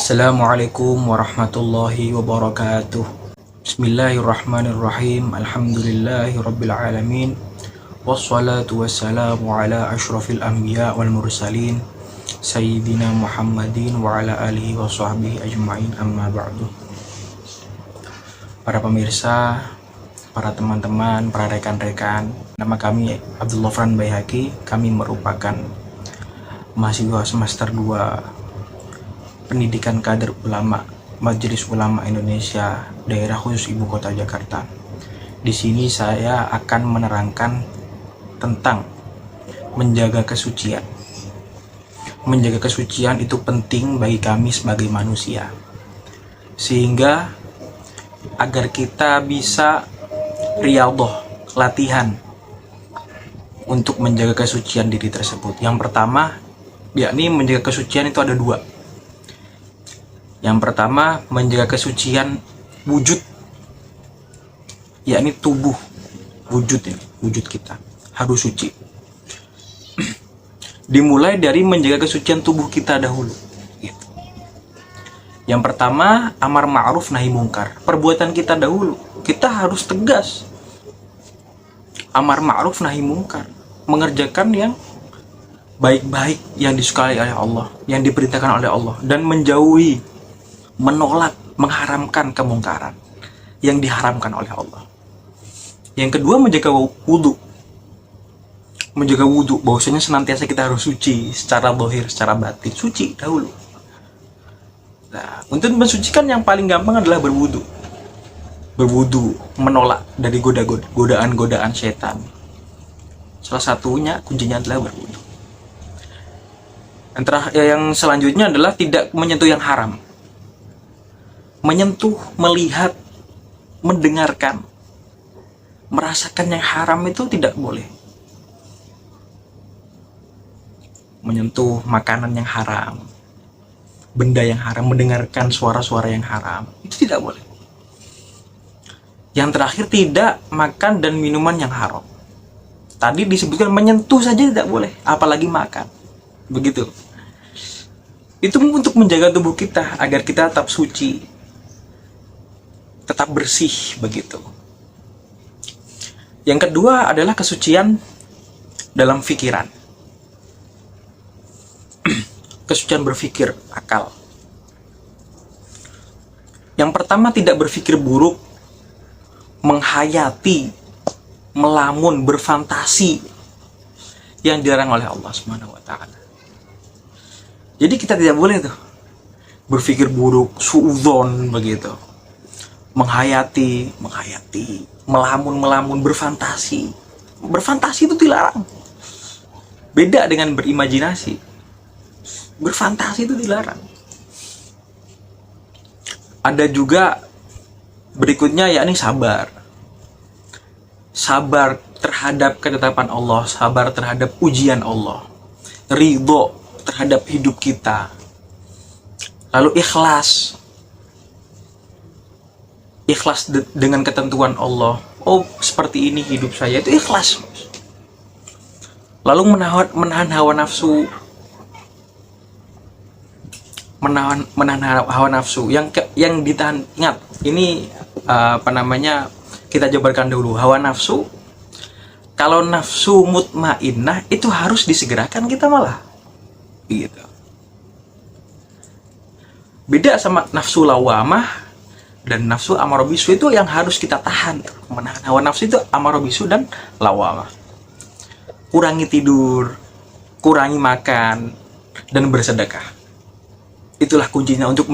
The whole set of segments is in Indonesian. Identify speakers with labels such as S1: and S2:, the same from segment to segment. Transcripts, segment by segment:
S1: Assalamualaikum warahmatullahi wabarakatuh. Bismillahirrahmanirrahim. Alhamdulillahirabbil alamin. Wassalatu wassalamu ala asyrafil anbiya wal mursalin sayyidina Muhammadin wa ala alihi wa sahbihi ajmain, amma ba'du. Para pemirsa, para teman-teman, para rekan-rekan, nama kami Abdul Ghofran Baihaqi. Kami merupakan mahasiswa semester 2 Pendidikan Kader Ulama Majelis Ulama Indonesia Daerah Khusus Ibu Kota Jakarta. Di sini saya akan menerangkan tentang menjaga kesucian. Menjaga kesucian itu penting bagi kami sebagai manusia, sehingga agar kita bisa riyadhah, latihan untuk menjaga kesucian diri tersebut. Yang pertama, yakni menjaga kesucian itu ada dua. Yang pertama, menjaga kesucian wujud, yakni tubuh, wujud kita harus suci. Dimulai dari menjaga kesucian tubuh kita dahulu. Yang pertama, amar ma'ruf nahi mungkar. Perbuatan kita dahulu, kita harus tegas. Amar ma'ruf nahi mungkar, mengerjakan yang baik-baik, yang disukai oleh Allah, yang diperintahkan oleh Allah, dan menjauhi, menolak, mengharamkan kemungkaran yang diharamkan oleh Allah. Yang kedua, menjaga wudhu. Menjaga wudhu, bahwasanya senantiasa kita harus suci secara zahir, secara batin, suci dahulu. Nah, untuk mensucikan yang paling gampang adalah berwudhu. Berwudhu, menolak dari godaan-godaan setan. Salah satunya, kuncinya adalah berwudhu. Yang selanjutnya adalah tidak menyentuh yang haram. Menyentuh, melihat, mendengarkan, merasakan yang haram itu tidak boleh. Menyentuh makanan yang haram, benda yang haram, mendengarkan suara-suara yang haram, itu tidak boleh. Yang terakhir, tidak makan dan minuman yang haram. Tadi disebutkan menyentuh saja tidak boleh, apalagi makan. Begitu. Itu untuk menjaga tubuh kita agar kita tetap suci, tetap bersih, begitu. Yang kedua adalah kesucian dalam pikiran. Kesucian berpikir, akal. Yang pertama, tidak berpikir buruk, menghayati, melamun, berfantasi yang dilarang oleh Allah Subhanahu wa taala. Jadi kita tidak boleh tuh berpikir buruk, suudzon, begitu. Menghayati, melamun, berfantasi. Berfantasi itu dilarang. Beda dengan berimajinasi. Berfantasi itu dilarang. Ada juga berikutnya, yakni sabar. Sabar terhadap ketetapan Allah, sabar terhadap ujian Allah, ridho terhadap hidup kita. Lalu ikhlas dengan ketentuan Allah. Oh, seperti ini hidup saya, itu ikhlas. Lalu menahan hawa nafsu. Menahan hawa nafsu yang ditahan. Ingat, ini kita jabarkan dulu. Hawa nafsu, kalau nafsu mutmainnah itu harus disegerakan kita malah. Gitu. Beda sama nafsu lawamah dan nafsu amarah bisu, itu yang harus kita tahan. Menahan hawa nafsu itu amarah bisu dan lawamah. Kurangi tidur, kurangi makan, dan bersedekah. Itulah kuncinya untuk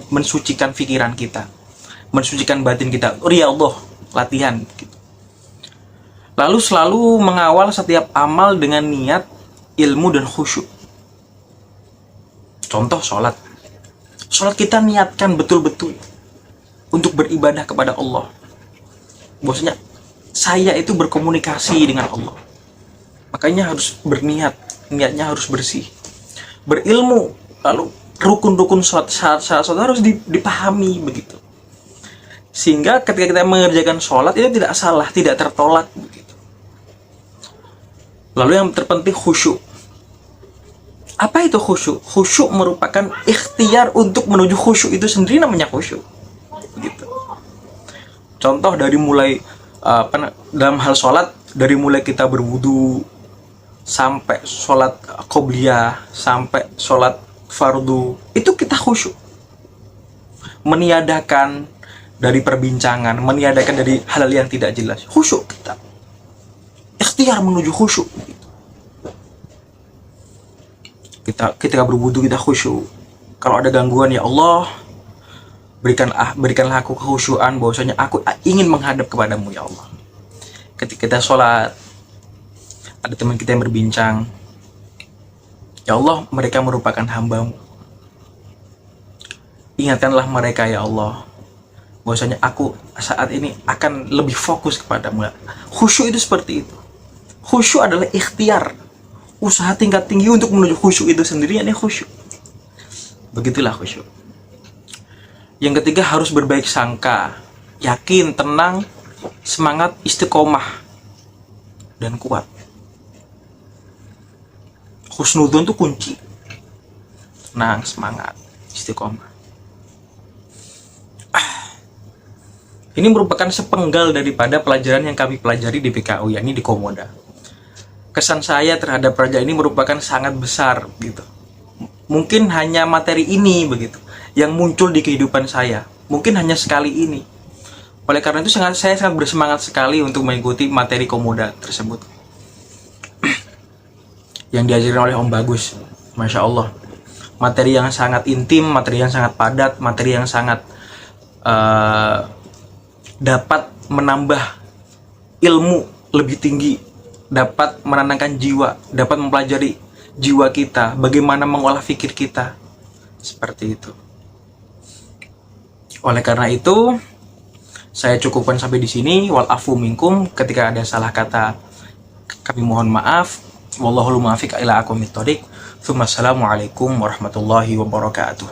S1: mensucikan pikiran kita, mensucikan batin kita. Riyadhah, latihan. Lalu selalu mengawal setiap amal dengan niat, ilmu, dan khusyuk. Contoh sholat. Sholat kita niatkan betul-betul untuk beribadah kepada Allah. Bahwasanya saya itu berkomunikasi dengan Allah. Makanya harus berniat, niatnya harus bersih. Berilmu, lalu rukun-rukun syarat harus dipahami, begitu. Sehingga ketika kita mengerjakan sholat itu tidak salah, tidak tertolak, begitu. Lalu yang terpenting khusyuk. Apa itu khusyuk? Khusyuk merupakan ikhtiar untuk menuju khusyuk itu sendiri, namanya khusyuk. Begitu. Contoh dari mulai dalam hal sholat, dari mulai kita berwudu sampai sholat qobliyah, sampai sholat fardu, itu kita khusyuk. Meniadakan dari perbincangan, meniadakan dari hal yang tidak jelas. Khusyuk kita. Ikhtiar menuju khusyuk. Kita berwudu, kita khusyuk. Kalau ada gangguan, ya Allah, berikanlah aku kekhusyuan bahwasanya aku ingin menghadap kepadamu, ya Allah. Ketika kita sholat, ada teman kita yang berbincang, ya Allah, mereka merupakan hambamu. Ingatkanlah mereka, ya Allah, bahwasanya aku saat ini akan lebih fokus kepadamu. Khusyuk itu seperti itu. Khusyuk adalah ikhtiar, usaha tingkat tinggi untuk menuju khusyuk itu sendiri, ini khusyuk. Begitulah khusyuk. Yang ketiga, harus berbaik sangka, yakin, tenang, semangat, istiqomah, dan kuat. Husnudon itu kunci. Tenang, semangat, istiqomah. Ini merupakan sepenggal daripada pelajaran yang kami pelajari di PKU, yakni di Komoda. Kesan saya terhadap Raja ini merupakan sangat besar gitu. Mungkin hanya materi ini begitu yang muncul di kehidupan saya. Mungkin hanya sekali ini. Oleh karena itu saya sangat bersemangat sekali untuk mengikuti materi Komoda tersebut. Yang diajarkan oleh Om Bagus. Masya Allah. Materi yang sangat intim, materi yang sangat padat, materi yang sangat dapat menambah ilmu lebih tinggi, dapat menenangkan jiwa, dapat mempelajari jiwa kita, bagaimana mengolah pikir kita, seperti itu. Oleh karena itu, saya cukupkan sampai di sini. Wal afu minkum, ketika ada salah kata kami mohon maaf. Wallahul muwaffiq ila aqwamit thoriq. Assalamualaikum warahmatullahi wabarakatuh.